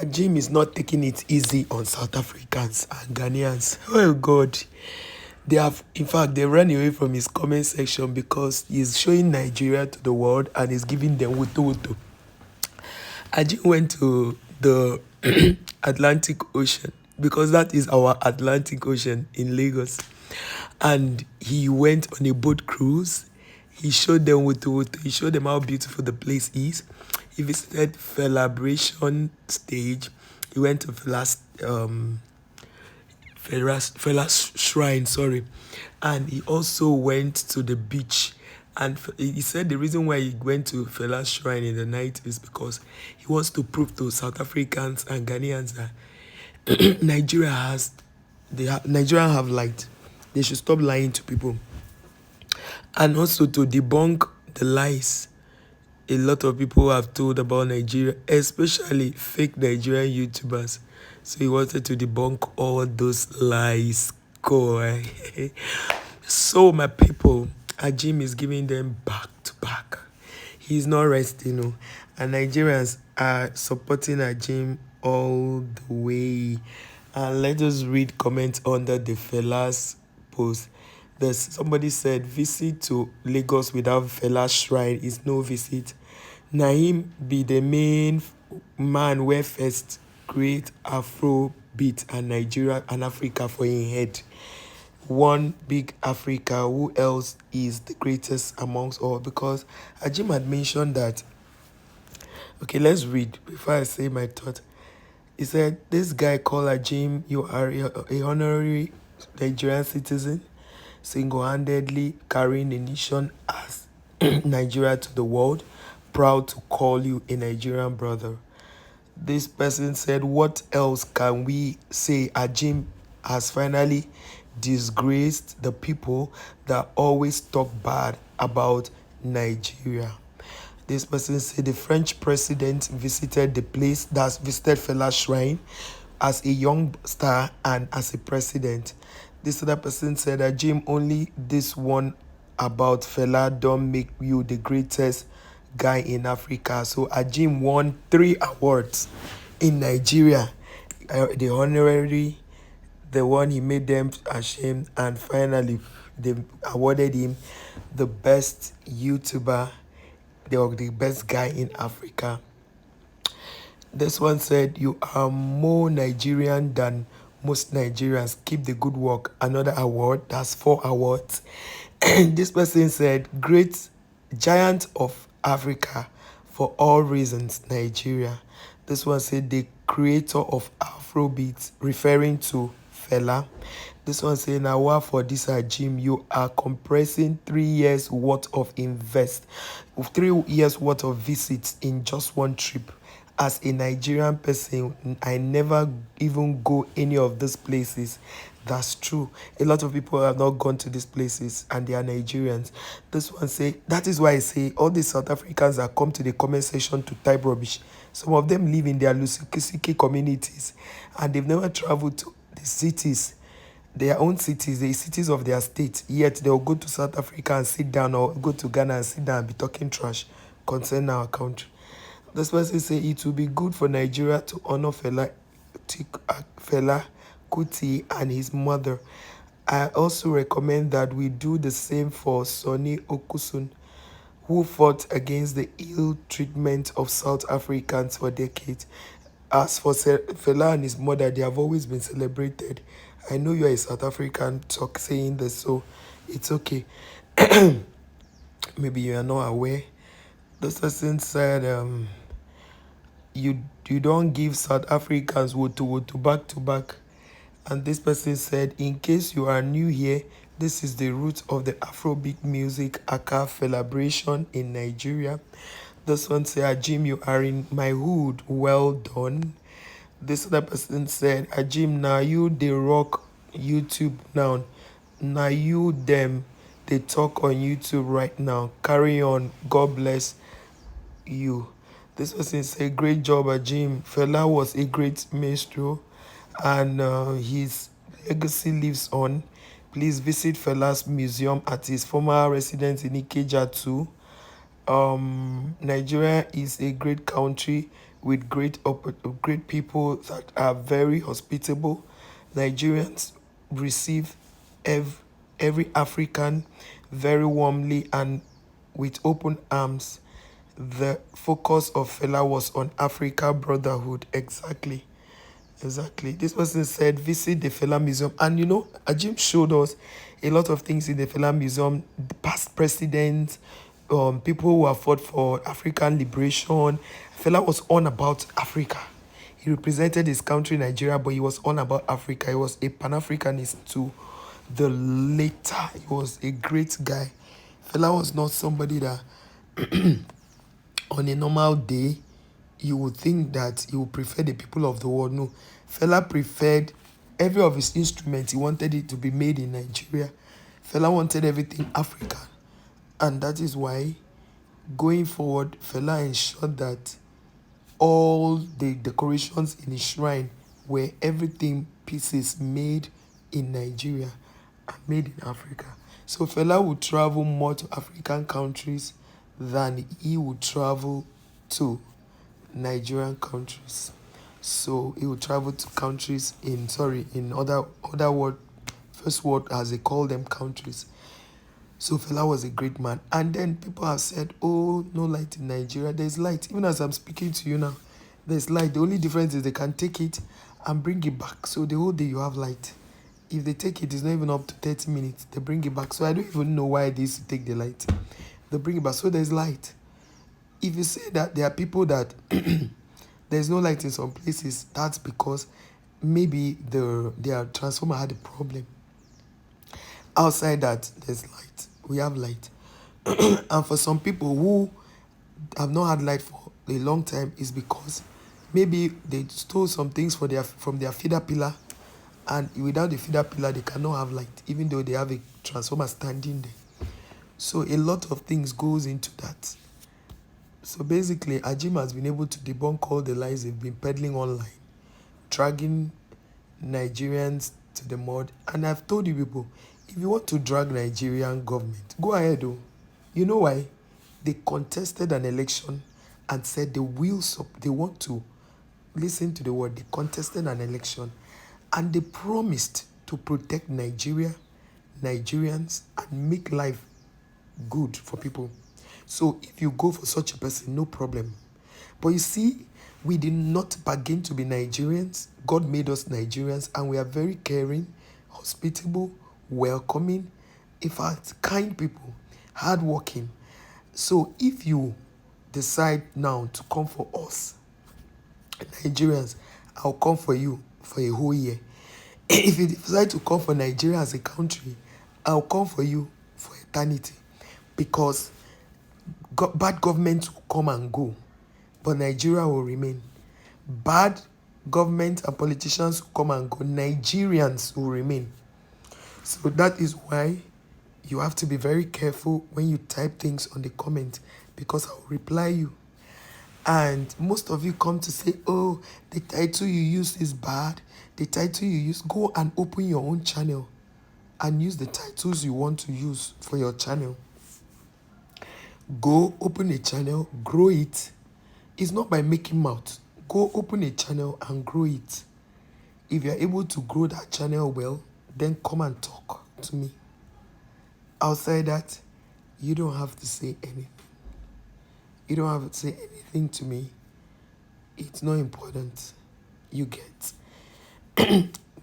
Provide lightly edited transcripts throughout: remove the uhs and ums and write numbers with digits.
Ajim is not taking it easy on South Africans and Ghanaians. Oh God. They have, in fact, they ran away from his comment section because he's showing Nigeria to the world and he's giving them wuto wuto. Ajim went to the Atlantic Ocean because that is our Atlantic Ocean in Lagos. And he went on a boat cruise. He showed them wuto wuto. He showed them how beautiful the place is. He visited Celebration stage. He went to Fela's shrine, sorry. And he also went to the beach. And he said the reason why he went to Fela's shrine in the night is because he wants to prove to South Africans and Ghanaians that Nigerians have light. They should stop lying to people. And also to debunk the lies a lot of people have told about Nigeria, especially fake Nigerian YouTubers. So he wanted to debunk all those lies. Go. So my people, Ajim is giving them back to back. He's not resting, no. And Nigerians are supporting Ajim all the way. And let us read comments under the Fela's post. Somebody said, visit to Lagos without Fela's shrine is no visit. Naim be the main man where first create Afro beat and Nigeria and Africa for him head. One big Africa, who else is the greatest amongst all? Because Ajim had mentioned that. Okay, let's read before I say my thought. He said, this guy called Ajim, you are a honorary Nigerian citizen, single-handedly carrying a nation as Nigeria to the world, proud to call you a Nigerian brother. This person said, what else can we say? Ajim has finally disgraced the people that always talk bad about Nigeria. This person said the French president visited the place, visited Fela's shrine as a young star and as a president. This other person said, Ajim, only this one about Fela don't make you the greatest guy in Africa. So Ajim won 3 awards in Nigeria. The honorary, the one he made them ashamed, and finally they awarded him the best YouTuber, the best guy in Africa. This one said, you are more Nigerian than most Nigerians. Keep the good work. Another award. That's 4 awards. And this person said, great giant of Africa for all reasons, Nigeria. This one said, the creator of Afrobeat, referring to Fela. This one saying, now for this Ajim, you are compressing 3 years worth of 3 years worth of visits in just one trip. As a Nigerian person, I never even go any of these places. That's true. A lot of people have not gone to these places and they are Nigerians. This one say, that is why I say all these South Africans that come to the comment section to type rubbish, some of them live in their Lusikisiki communities and they've never traveled to the cities, their own cities, the cities of their state, yet they'll go to South Africa and sit down, or go to Ghana and sit down and be talking trash concerning our country. This person say it will be good for Nigeria to honor Fela Kuti and his mother. I also recommend that we do the same for Sonny Okusun, who fought against the ill treatment of South Africans for decades. As for Fela and his mother, they have always been celebrated. I know you are a South African saying this, so it's okay. Maybe you are not aware. This person said, you don't give South Africans woto back to back. And this person said, in case you are new here, this is the root of the Afrobeat music Aka celebration in Nigeria. This one said, Ajim, you are in my hood. Well done. This other person said, Ajim, now you they rock YouTube now. Now you them they talk on YouTube right now. Carry on. God bless you. This person said, great job, Ajim. Fela was a great minstrel and his legacy lives on. Please visit Fela's museum at his former residence in Ikeja too. Nigeria is a great country with great people that are very hospitable. Nigerians receive ev- every African very warmly and with open arms. The focus of Fela was on Africa brotherhood. Exactly. Exactly. This person said, visit the Fela Museum. And Ajim showed us a lot of things in the Fela Museum, the past presidents, people who have fought for African liberation. Fela was on about Africa. He represented his country, Nigeria, but he was on about Africa. He was a Pan-Africanist to the later. He was a great guy. Fela was not somebody that on a normal day, you would think that he would prefer the people of the world. No, Fela preferred every of his instruments. He wanted it to be made in Nigeria. Fela wanted everything African. And that is why, going forward, Fela ensured that all the decorations in his shrine were everything pieces made in Nigeria and made in Africa. So Fela would travel more to African countries than he would travel to Nigerian countries. So he would travel to countries in other world, first world as they call them, countries. So Fela was a great man. And then people have said, oh, no light in Nigeria. There's light. Even as I'm speaking to you now, there's light. The only difference is they can take it and bring it back. So the whole day you have light. If they take it, it's not even up to 30 minutes. They bring it back. So I don't even know why they used to take the light. They bring it back. So there's light. If you say that there are people that there's no light in some places, that's because maybe their transformer had a problem. Outside that, there's light. We have light. And for some people who have not had light for a long time, is because maybe they stole some things from their feeder pillar, and without the feeder pillar they cannot have light, even though they have a transformer standing there. So a lot of things goes into that. So basically, Ajim has been able to debunk all the lies they've been peddling online, dragging Nigerians to the mud. And I've told you people, if you want to drag Nigerian government, go ahead though. You know why? They contested an election and said they want to, listen to the word, they contested an election and they promised to protect Nigeria, Nigerians, and make life good for people. So if you go for such a person, no problem. But you see, we did not bargain to be Nigerians. God made us Nigerians, and we are very caring, hospitable, welcoming, in fact, kind people, hardworking. So if you decide now to come for us, Nigerians, I'll come for you for a whole year. If you decide to come for Nigeria as a country, I'll come for you for eternity. Because bad governments will come and go, but Nigeria will remain. Bad government and politicians will come and go, Nigerians will remain. So that is why you have to be very careful when you type things on the comment, because I'll reply you. And most of you come to say, oh, the title you use is bad. The title you use, go and open your own channel and use the titles you want to use for your channel. Go open a channel, grow it. It's not by making mouth. Go open a channel and grow it. If you're able to grow that channel well, then come and talk to me. Outside that, you don't have to say anything. You don't have to say anything to me. It's not important. You get.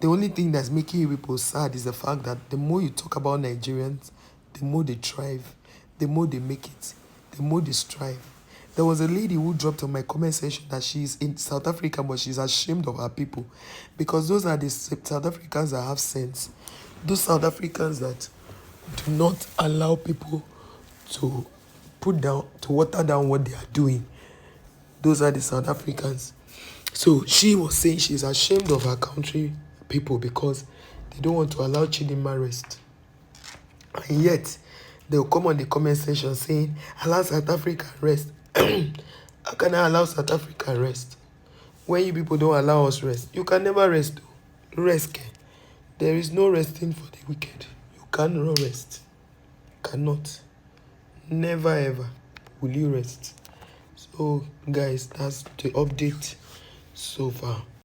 The only thing that's making you people sad is the fact that the more you talk about Nigerians, the more they thrive, the more they make it, the more they strive. There was a lady who dropped on my comment section that she's in South Africa, but she's ashamed of her people, because those are the South Africans that have sense. Those South Africans that do not allow people to water down what they are doing. Those are the South Africans. So she was saying she's ashamed of her country people because they don't want to allow Chidinma rest. And yet, they'll come on the comment section saying, allow South Africa rest. How can I allow South Africa rest? When you people don't allow us rest. You can never rest. Rest. There is no resting for the wicked. You cannot rest. Cannot. Never ever will you rest. So So guys, that's the update so far.